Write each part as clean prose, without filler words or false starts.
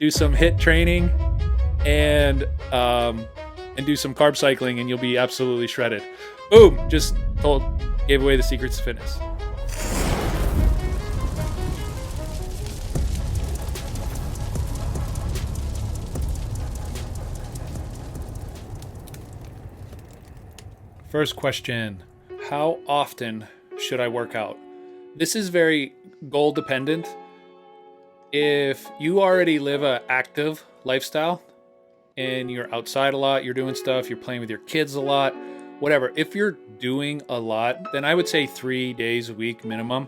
do some HIIT training, and do some carb cycling, and you'll be absolutely shredded. Boom! Gave away the secrets to fitness. First question, how often should I work out? This is very goal dependent. If you already live an active lifestyle and you're outside a lot, you're doing stuff, you're playing with your kids a lot, whatever. If you're doing a lot, then I would say 3 days a week minimum.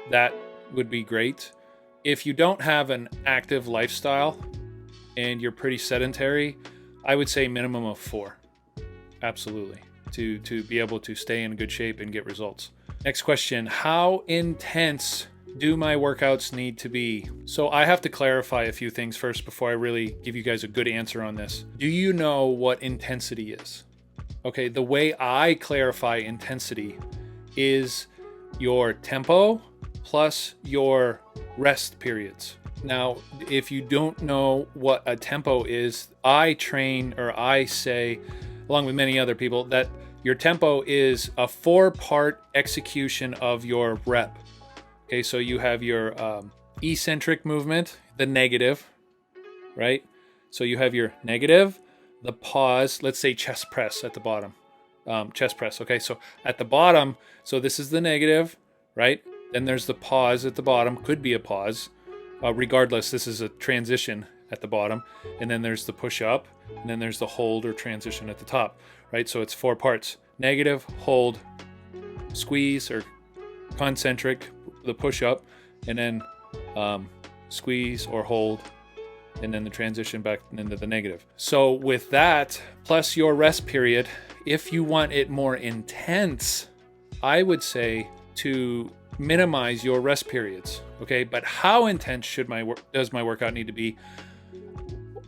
That would be great. If you don't have an active lifestyle and you're pretty sedentary, I would say minimum of 4. Absolutely. To be able to stay in good shape and get results. Next question, how intense do my workouts need to be? So I have to clarify a few things first before I really give you guys a good answer on this. Do you know what intensity is? Okay, the way I clarify intensity is your tempo plus your rest periods. Now, if you don't know what a tempo is, I say, along with many other people, that your tempo is a 4-part execution of your rep. Okay, so you have your eccentric movement, the negative, right? So you have your negative, the pause, let's say chest press at the bottom. Chest press, okay? So at the bottom, so this is the negative, right? Then there's the pause at the bottom, could be a pause. Regardless, this is a transition at the bottom. And then there's the push up, and then there's the hold or transition at the top, right? So it's 4 parts: negative, hold, squeeze or concentric, the push up, and then squeeze or hold, and then the transition back into the negative. So with that, plus your rest period, if you want it more intense, I would say to minimize your rest periods. Okay, but how intense does my workout need to be?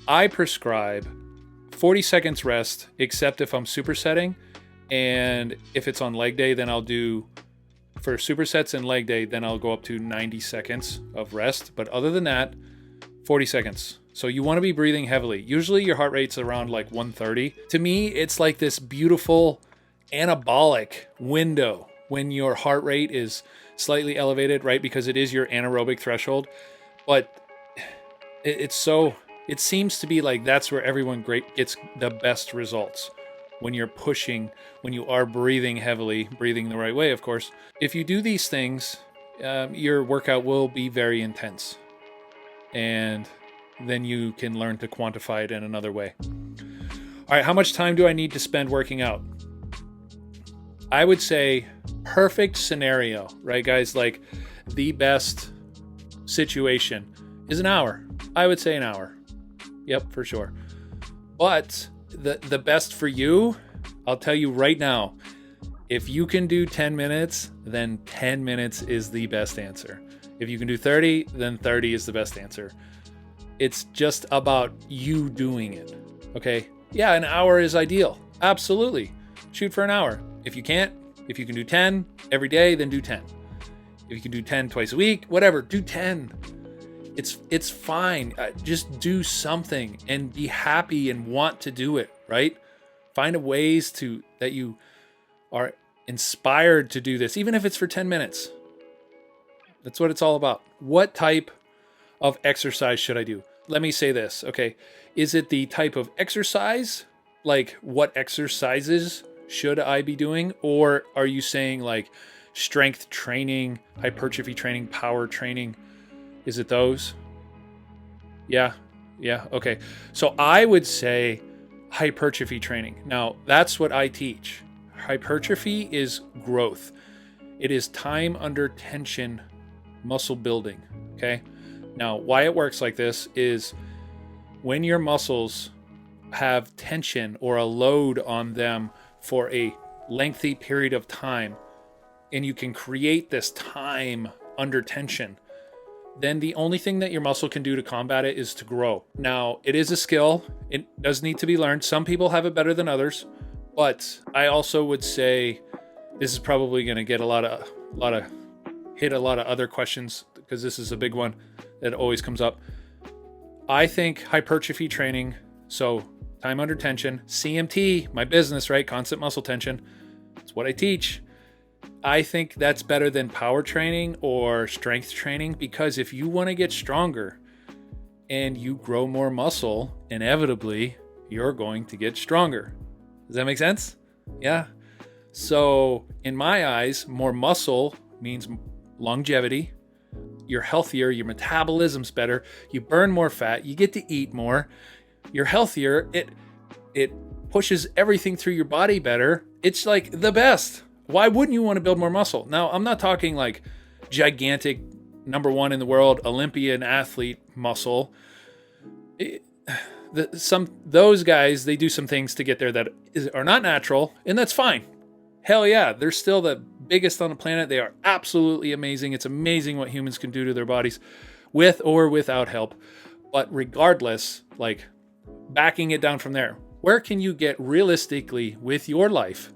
I prescribe 40 seconds rest, except if I'm supersetting, and if it's on leg day, then I'll do, for supersets and leg day, then I'll go up to 90 seconds of rest. But other than that, 40 seconds. So you want to be breathing heavily. Usually your heart rate's around like 130. To me, it's like this beautiful anabolic window when your heart rate is slightly elevated, right? Because it is your anaerobic threshold. But it seems to be like that's where everyone gets the best results. When you're pushing, when you are breathing heavily, breathing the right way, of course. If you do these things, your workout will be very intense. And then you can learn to quantify it in another way. All right, how much time do I need to spend working out? I would say perfect scenario, right, guys? Like the best situation is an hour. I would say an hour. Yep, for sure. But the best for you, I'll tell you right now, if you can do 10 minutes, then 10 minutes is the best answer. If you can do 30, then 30 is the best answer. It's just about you doing it, okay? Yeah, an hour is ideal. Absolutely. Shoot for an hour. If you can't, if you can do 10 every day, then do 10. If you can do 10 twice a week, whatever, do 10. It's fine. Just do something and be happy and want to do it, right? Find ways that you are inspired to do this, even if it's for 10 minutes. That's what it's all about. What type of exercise should I do? Let me say this, okay? Is it the type of exercise? Like what exercises should I be doing? Or are you saying like strength training, hypertrophy training, power training? Is it those? Yeah, okay. So I would say hypertrophy training. Now, that's what I teach. Hypertrophy is growth. It is time under tension muscle building, okay? Now, why it works like this is when your muscles have tension or a load on them for a lengthy period of time, and you can create this time under tension, then the only thing that your muscle can do to combat it is to grow. Now, it is a skill. It does need to be learned. Some people have it better than others, but I also would say this is probably going to get hit a lot of other questions because this is a big one that always comes up. I think hypertrophy training, so time under tension, CMT, my business, right? Constant muscle tension. It's what I teach. I think that's better than power training or strength training, because if you want to get stronger and you grow more muscle, inevitably you're going to get stronger. Does that make sense? Yeah. So in my eyes, more muscle means longevity. You're healthier, your metabolism's better, you burn more fat, you get to eat more, you're healthier, it pushes everything through your body better. It's like the best. Why wouldn't you want to build more muscle? Now, I'm not talking like gigantic, number one in the world, Olympian athlete muscle. Those guys, they do some things to get there that are not natural, and that's fine. Hell yeah, they're still the biggest on the planet. They are absolutely amazing. It's amazing what humans can do to their bodies with or without help. But regardless, like backing it down from there, where can you get realistically with your life?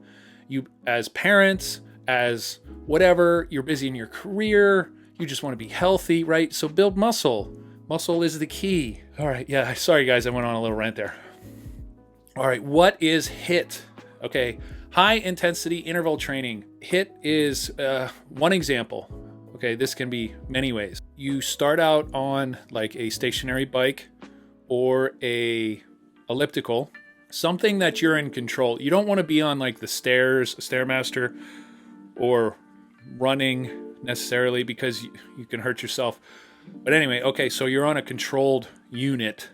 You, as parents, as whatever, you're busy in your career, you just want to be healthy, right? So build muscle. Muscle is the key. All right, yeah, sorry guys, I went on a little rant there. All right, what is HIIT? Okay, high intensity interval training. HIIT is one example. Okay, this can be many ways. You start out on like a stationary bike or a elliptical, something that you're in control. You don't want to be on like the stairs, Stairmaster, or running necessarily, because you can hurt yourself. But anyway, okay, so you're on a controlled unit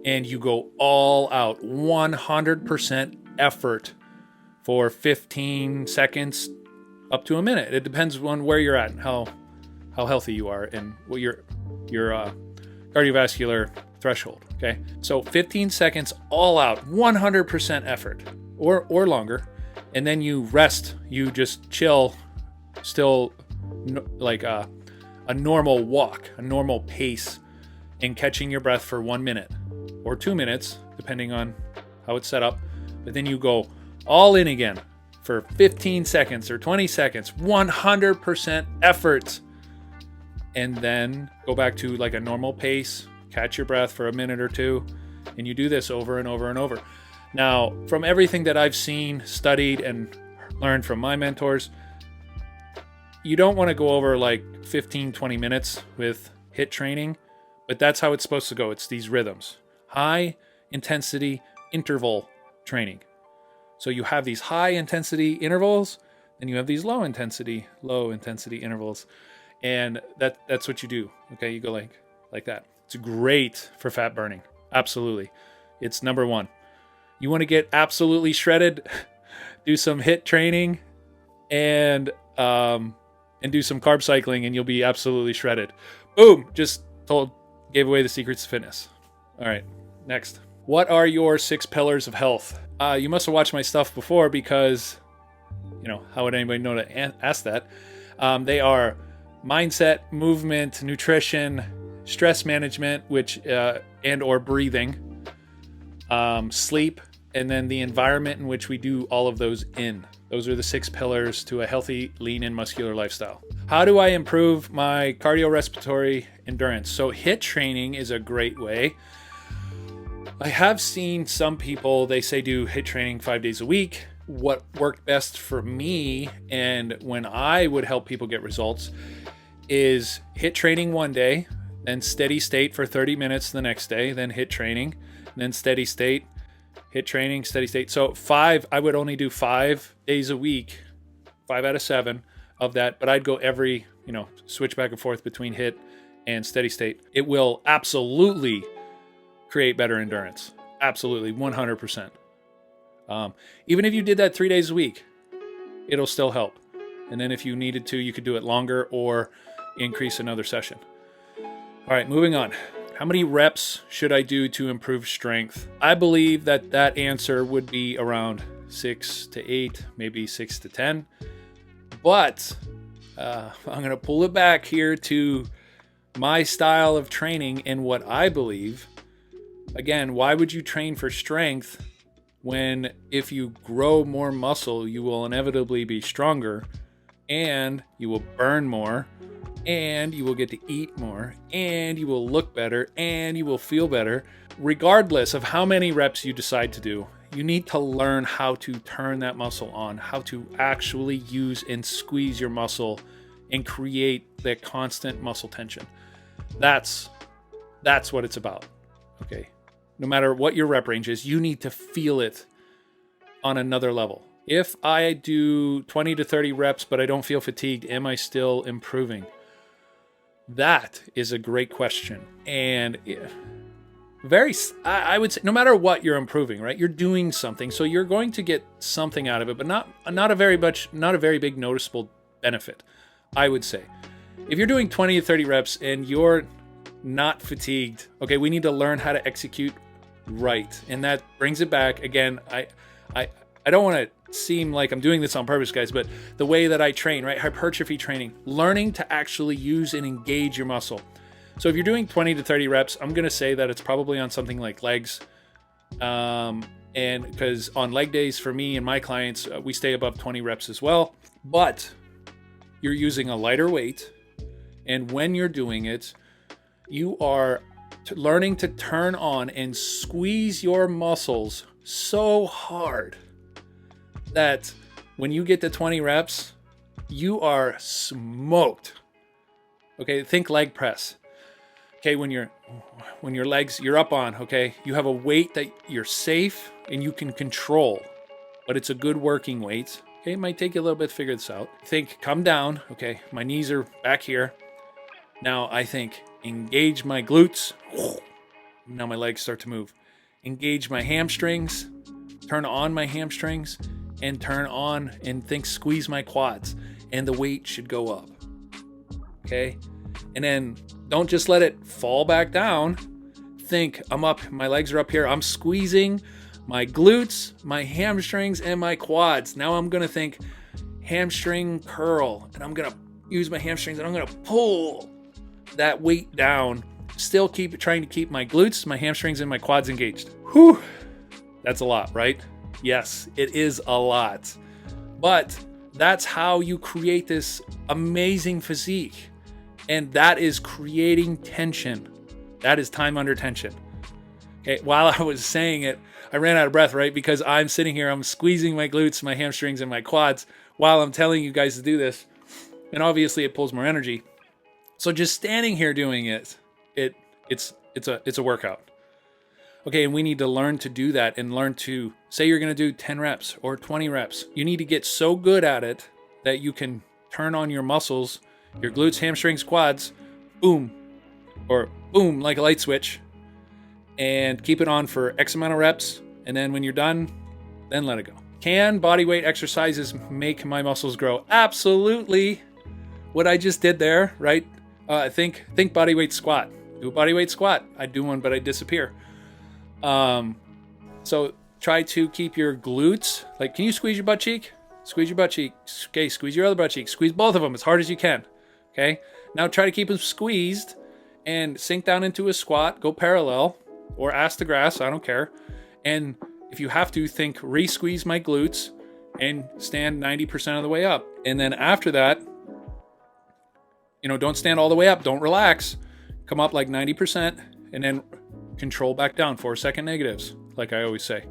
and you go all out, 100% effort for 15 seconds up to a minute. It depends on where you're at and how healthy you are and what your cardiovascular threshold. Okay, so 15 seconds all out, 100% effort, or longer, and then you rest. You just chill, still like a normal walk, a normal pace, and catching your breath for 1 minute or 2 minutes, depending on how it's set up. But then you go all in again for 15 seconds or 20 seconds, 100% effort, and then go back to like a normal pace, catch your breath for a minute or two, and you do this over and over and over. Now, from everything that I've seen, studied, and learned from my mentors, you don't want to go over like 15, 20 minutes with HIIT training, but that's how it's supposed to go. It's these rhythms. High intensity interval training. So you have these high intensity intervals, then you have these low intensity intervals. And that's what you do. Okay, you go like that. It's great for fat burning. Absolutely. It's number one. You want to get absolutely shredded, do some HIIT training and do some carb cycling, and you'll be absolutely shredded. Boom! Gave away the secrets to fitness. All right, next. What are your 6 pillars of health? You must have watched my stuff before, because, how would anybody know to ask that? They are mindset, movement, nutrition, stress management, and or breathing, sleep, and then the environment in which we do all of those in. Those are the 6 pillars to a healthy, lean, and muscular lifestyle. How do I improve my cardiorespiratory endurance? So HIIT training is a great way. I have seen some people, they say do HIIT training 5 days a week. What worked best for me, and when I would help people get results, is HIIT training one day, then steady state for 30 minutes the next day, then HIIT training, then steady state, HIIT training, steady state. So I would only do 5 days a week, 5 out of 7 of that, but I'd go every, switch back and forth between HIIT and steady state. It will absolutely create better endurance. Absolutely, 100%. Even if you did that 3 days a week, it'll still help. And then if you needed to, you could do it longer or increase another session. All right, moving on. How many reps should I do to improve strength? I believe that answer would be around 6 to 8, maybe 6 to 10. But I'm going to pull it back here to my style of training and what I believe. Again, why would you train for strength when if you grow more muscle, you will inevitably be stronger and you will burn more and you will get to eat more, and you will look better, and you will feel better. Regardless of how many reps you decide to do, you need to learn how to turn that muscle on, how to actually use and squeeze your muscle and create that constant muscle tension. That's what it's about. Okay. No matter what your rep range is, you need to feel it on another level. If I do 20 to 30 reps, but I don't feel fatigued, am I still improving? That is a great question. And I would say, no matter what you're improving, right? You're doing something, so you're going to get something out of it, but not a very big noticeable benefit, I would say. If you're doing 20 to 30 reps and you're not fatigued, okay, we need to learn how to execute right. And that brings it back again. I don't want to seem like I'm doing this on purpose, guys, but the way that I train, right? Hypertrophy training, learning to actually use and engage your muscle. So if you're doing 20 to 30 reps, I'm going to say that it's probably on something like legs. And because on leg days for me and my clients, we stay above 20 reps as well, but you're using a lighter weight. And when you're doing it, you are learning to turn on and squeeze your muscles so hard that when you get to 20 reps, you are smoked. Okay, think leg press. Okay, when your legs, you're up on, okay, you have a weight that you're safe and you can control, but it's a good working weight. Okay, it might take you a little bit to figure this out. Think, come down, okay, my knees are back here. Now I think, engage my glutes. Now my legs start to move. Engage my hamstrings, turn on my hamstrings, and turn on and think, squeeze my quads, and the weight should go up. Okay, and then don't just let it fall back down. Think, I'm up, my legs are up here, I'm squeezing my glutes, my hamstrings, and my quads. Now I'm gonna think hamstring curl, and I'm gonna use my hamstrings and I'm gonna pull that weight down. Still trying to keep my glutes, my hamstrings, and my quads engaged. Whew, that's a lot, right? Yes, it is a lot. But that's how you create this amazing physique. And that is creating tension. That is time under tension. Okay, while I was saying it, I ran out of breath, right? Because I'm sitting here, I'm squeezing my glutes, my hamstrings, and my quads while I'm telling you guys to do this. And obviously it pulls more energy. So just standing here doing it, it's a workout. Okay, and we need to learn to do that and learn to, say you're going to do 10 reps or 20 reps. You need to get so good at it that you can turn on your muscles, your glutes, hamstrings, quads, boom, or boom, like a light switch, and keep it on for X amount of reps. And then when you're done, then let it go. Can body weight exercises make my muscles grow? Absolutely. What I just did there, right? Think body weight squat. Do a body weight squat. I do one, but I disappear. So try to keep your glutes. Like, can you squeeze your butt cheek? Squeeze your butt cheek. Okay, squeeze your other butt cheek. Squeeze both of them as hard as you can. Okay. Now try to keep them squeezed and sink down into a squat. Go parallel or ass to grass. I don't care. And if you have to, think re-squeeze my glutes and stand 90% of the way up. And then after that, don't stand all the way up. Don't relax. Come up like 90% and then control back down. 4-second negatives, like I always say.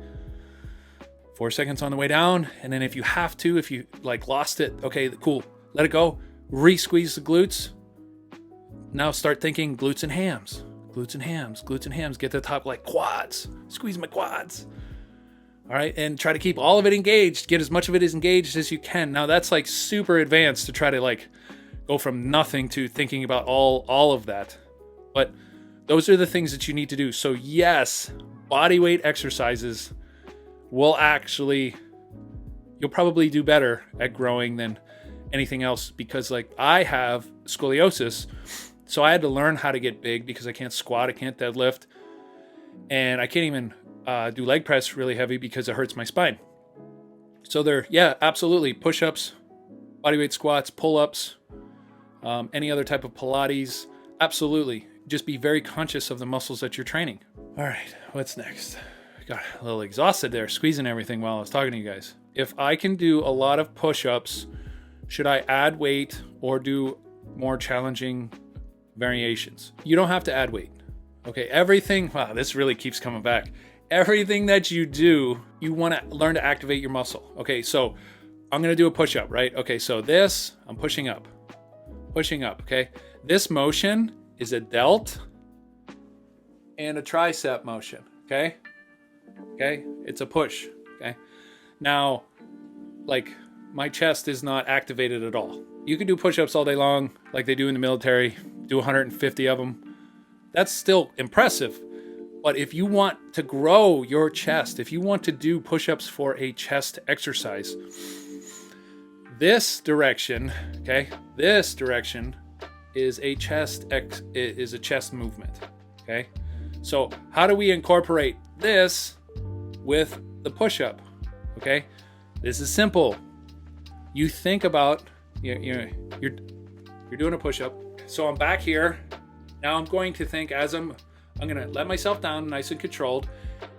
4 seconds on the way down. And then if you have to, if you lost it, okay, cool. Let it go. Re-squeeze the glutes. Now start thinking glutes and hams. Glutes and hams. Glutes and hams. Get to the top like quads. Squeeze my quads. All right. And try to keep all of it engaged. Get as much of it as engaged as you can. Now that's super advanced to try to go from nothing to thinking about all of that. But those are the things that you need to do. So yes, body weight exercises will you'll probably do better at growing than anything else, because I have scoliosis, so I had to learn how to get big because I can't squat, I can't deadlift, and I can't even do leg press really heavy because it hurts my spine. So absolutely, push-ups, bodyweight squats, pull-ups, any other type of Pilates, absolutely. Just be very conscious of the muscles that you're training. All right, what's next? Got a little exhausted there, squeezing everything while I was talking to you guys. If I can do a lot of push-ups, should I add weight or do more challenging variations. You don't have to add weight. Okay, everything, wow, this really keeps coming back. Everything that you do, you want to learn to activate your muscle. Okay, so I'm going to do a push-up, right? Okay, so this, I'm pushing up, okay? This motion is a delt and a tricep motion, okay? Okay, it's a push, okay? Now, like, my chest is not activated at all. You can do push-ups all day long, like they do in the military, do 150 of them. That's still impressive. But if you want to grow your chest, if you want to do push-ups for a chest exercise, this direction, okay, this direction is a chest movement, okay? So how do we incorporate this with the push-up, okay? This is simple. You think about, you're doing a push-up. So I'm back here. Now I'm going to think as I'm going to let myself down nice and controlled.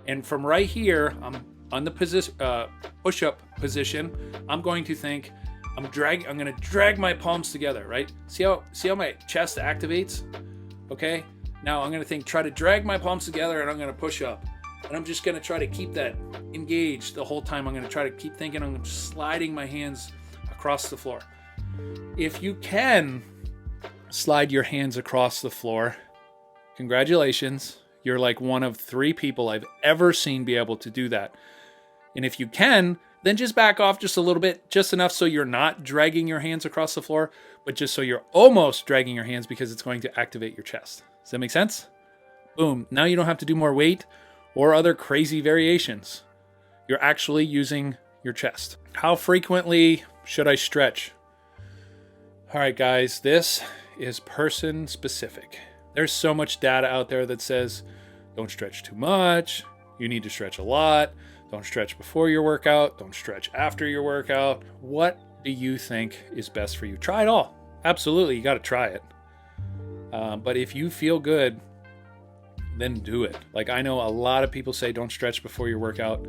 And from right here, I'm on the push-up position. I'm going to think, I'm going to drag my palms together, right? See how my chest activates? Okay. Now I'm going to think, try to drag my palms together and I'm going to push up. And I'm just going to try to keep that engaged the whole time. I'm going to try to keep thinking I'm sliding my hands across the floor. If you can slide your hands across the floor, congratulations. You're like one of 3 people I've ever seen be able to do that. And if you can, then just back off just a little bit, just enough so you're not dragging your hands across the floor, but just so you're almost dragging your hands because it's going to activate your chest. Does that make sense? Boom. Now you don't have to do more weight or other crazy variations. You're actually using your chest. How frequently should I stretch? All right, guys, this is person specific. There's so much data out there that says don't stretch too much. You need to stretch a lot. Don't stretch before your workout. Don't stretch after your workout. What do you think is best for you? Try it all. Absolutely, you got to try it. But if you feel good, then do it. Like, I know a lot of people say don't stretch before your workout.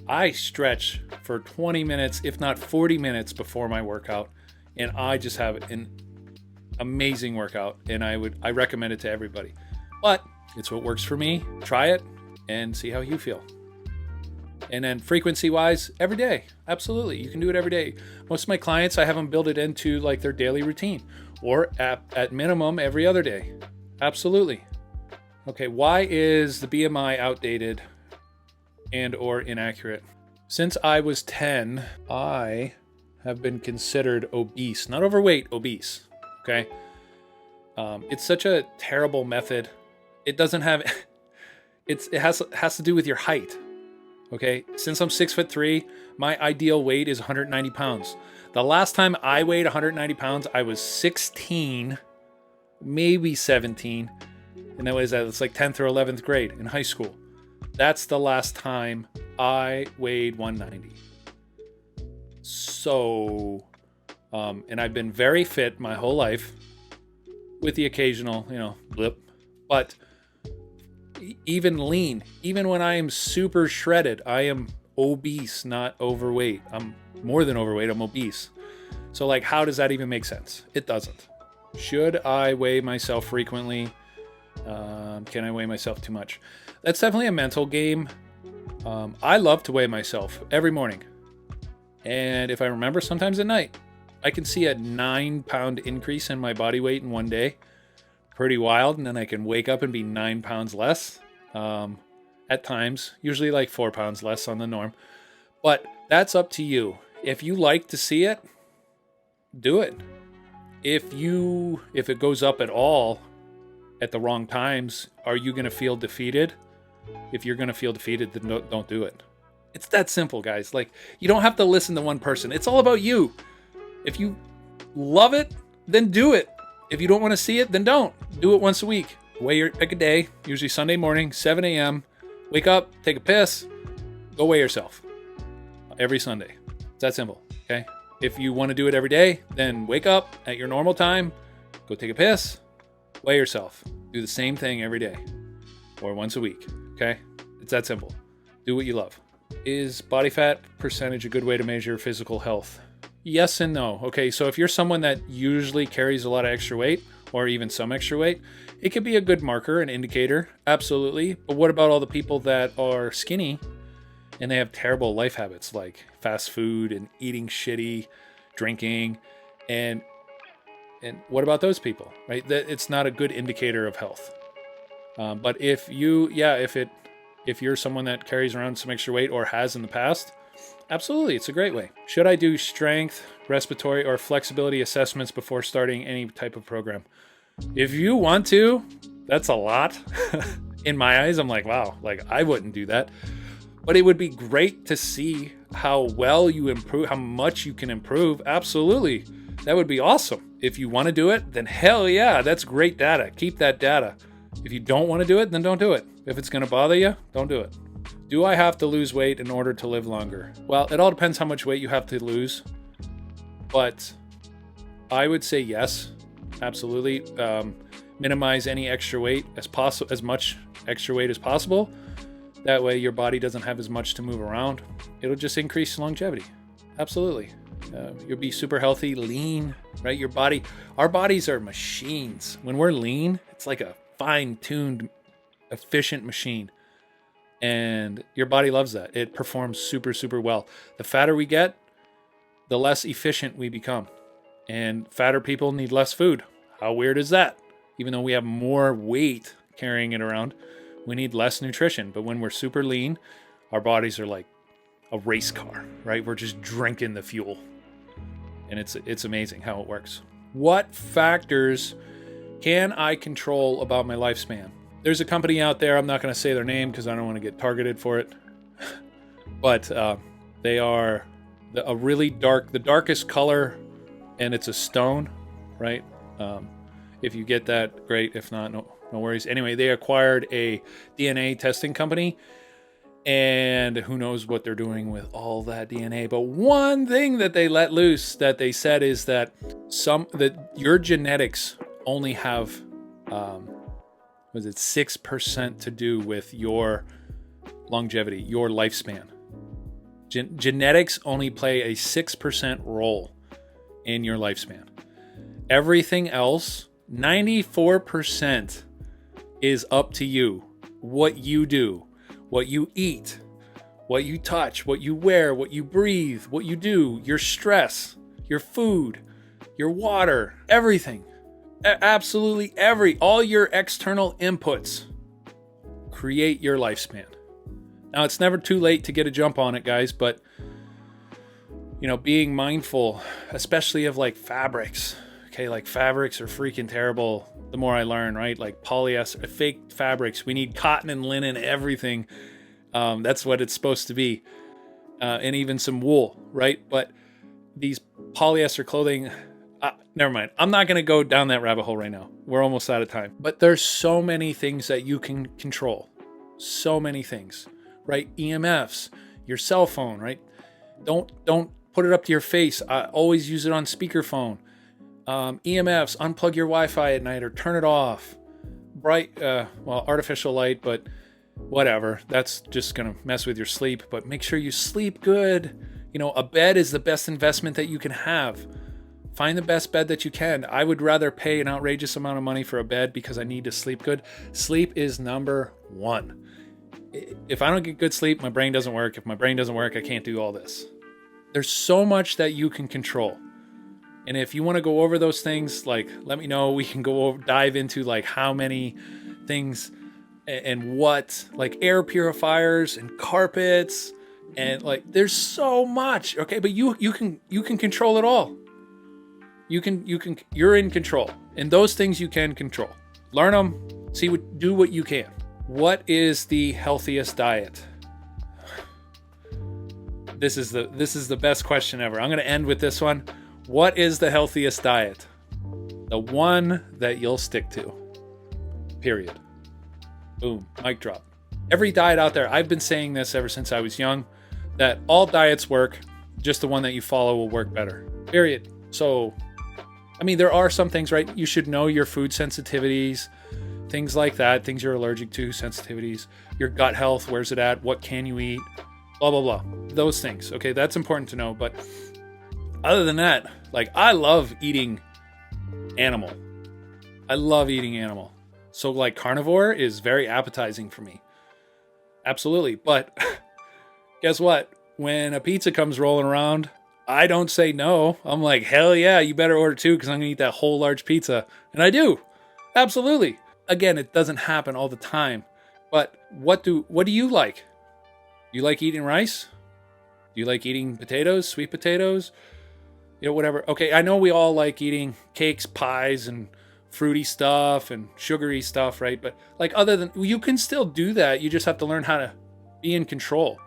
I stretch for 20 minutes, if not 40 minutes before my workout, and I just have an amazing workout, and I recommend it to everybody. But it's what works for me. Try it and see how you feel. And then frequency-wise, every day. Absolutely, you can do it every day. Most of my clients, I have them build it into like their daily routine, or at minimum every other day. Absolutely. Okay, why is the BMI outdated and or inaccurate? Since I was 10, I have been considered obese, not overweight, obese. Okay, it's such a terrible method. It doesn't have. It has to do with your height. Okay, since I'm 6'3", my ideal weight is 190 pounds. The last time I weighed 190 pounds, I was 16, maybe 17. And that was it's like 10th or 11th grade in high school. That's the last time I weighed 190. So, and I've been very fit my whole life with the occasional, blip. But even lean, even when I am super shredded, I am obese, not overweight. I'm more than overweight, I'm obese. So like, how does that even make sense? It doesn't. Should I weigh myself frequently? Can I weigh myself too much? That's definitely a mental game. I love to weigh myself every morning. And if I remember, sometimes at night, I can see a 9-pound increase in my body weight in one day. Pretty wild. And then I can wake up and be 9 pounds less. At times, usually like 4 pounds less on the norm. But that's up to you. If you like to see it, do it. If it goes up at all at the wrong times, are you going to feel defeated? If you're going to feel defeated, then don't do it. It's that simple, guys. Like, you don't have to listen to one person. It's all about you. If you love it, then do it. If you don't want to see it, then don't. Do it once a week. Pick a day, usually Sunday morning, 7 a.m. Wake up, take a piss, go weigh yourself. Every Sunday. It's that simple, okay? If you want to do it every day, then wake up at your normal time, go take a piss, weigh yourself. Do the same thing every day or once a week, okay? It's that simple. Do what you love. Is body fat percentage a good way to measure physical health? Yes and no. Okay, so if you're someone that usually carries a lot of extra weight or even some extra weight, it could be a good marker, an indicator, absolutely. But what about all the people that are skinny and they have terrible life habits like fast food and eating shitty, drinking, and what about those people, right? That it's not a good indicator of health. But if you're someone that carries around some extra weight or has in the past, absolutely, it's a great way. Should I do strength, respiratory, or flexibility assessments before starting any type of program? If you want to, that's a lot. In my eyes, I'm like, wow, like I wouldn't do that. But it would be great to see how well you improve, how much you can improve. Absolutely. That would be awesome. If you want to do it, then hell yeah, that's great data. Keep that data. If you don't want to do it, then don't do it. If it's going to bother you, don't do it. Do I have to lose weight in order to live longer? Well, it all depends how much weight you have to lose. But I would say yes, absolutely. Minimize any extra weight as much extra weight as possible. That way your body doesn't have as much to move around. It'll just increase longevity. Absolutely. You'll be super healthy, lean, right? Our bodies are machines. When we're lean, it's like a fine-tuned, efficient machine. And your body loves that. It performs super, super well. The fatter we get, the less efficient we become. And fatter people need less food. How weird is that? Even though we have more weight carrying it around, we need less nutrition. But when we're super lean, our bodies are like a race car, right? We're just drinking the fuel. And it's amazing how it works. What factors can I control about my lifespan? There's a company out there, I'm not going to say their name because I don't want to get targeted for it. But they are the darkest color, and it's a stone, right? If you get that, great. If not, no worries. Anyway, they acquired a DNA testing company, and who knows what they're doing with all that DNA. But one thing that they let loose that they said is that your genetics only have 6% to do with your longevity, your lifespan. Genetics only play a 6% role in your lifespan. Everything else, 94%, is up to you. What you do, what you eat, what you touch, what you wear, what you breathe, what you do, your stress, your food, your water, everything. Absolutely all your external inputs create your lifespan. Now, it's never too late to get a jump on it, guys, but being mindful, especially of like fabrics. Okay, like fabrics are freaking terrible. The more I learn, right? Like polyester, fake fabrics. We need cotton and linen, everything. That's what it's supposed to be. And even some wool, right? But these polyester clothing, never mind. I'm not going to go down that rabbit hole right now. We're almost out of time. But there's so many things that you can control. So many things, right? EMFs, your cell phone, right? Don't put it up to your face. Always use it on speakerphone. EMFs, unplug your Wi-Fi at night or turn it off. Artificial light, but whatever. That's just going to mess with your sleep. But make sure you sleep good. A bed is the best investment that you can have. Find the best bed that you can. I would rather pay an outrageous amount of money for a bed because I need to sleep good. Sleep is number one. If I don't get good sleep, my brain doesn't work. If my brain doesn't work, I can't do all this. There's so much that you can control. And if you want to go over those things, like, let me know. We can dive into like how many things and what, like air purifiers and carpets, and like there's so much. Okay, but you can control it all. You're in control. And those things you can control. Learn them, do what you can. What is the healthiest diet? This is the best question ever. I'm going to end with this one. What is the healthiest diet? The one that you'll stick to. Period. Boom. Mic drop. Every diet out there, I've been saying this ever since I was young, that all diets work, just the one that you follow will work better. Period. So, there are some things, right? You should know your food sensitivities, things like that, things you're allergic to, sensitivities, your gut health, where's it at, what can you eat, blah, blah, blah. Those things, okay? That's important to know, but other than that, like, I love eating animal. I love eating animal. So like carnivore is very appetizing for me. Absolutely. But guess what? When a pizza comes rolling around, I don't say no. I'm like, hell yeah, you better order two because I'm going to eat that whole large pizza. And I do. Absolutely. Again, it doesn't happen all the time. But what do you like? Do you like eating rice? Do you like eating potatoes, sweet potatoes? Whatever. Okay, I know we all like eating cakes, pies, and fruity stuff and sugary stuff, right? But like, other than, you can still do that. You just have to learn how to be in control.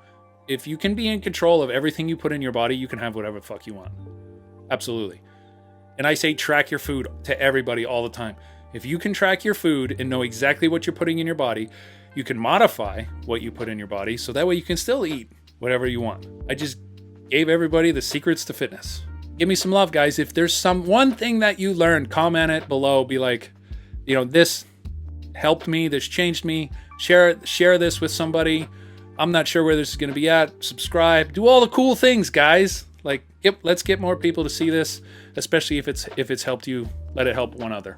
If you can be in control of everything you put in your body, you can have whatever the fuck you want. Absolutely. And I say track your food to everybody all the time. If you can track your food and know exactly what you're putting in your body, you can modify what you put in your body so that way you can still eat whatever you want. I just gave everybody the secrets to fitness. Give me some love, guys. If there's some one thing that you learned, comment it below. Be like, this helped me, this changed me. Share this with somebody. I'm not sure where this is going to be at. Subscribe. Do all the cool things, guys. Like, let's get more people to see this, especially if it's helped you. Let it help one other.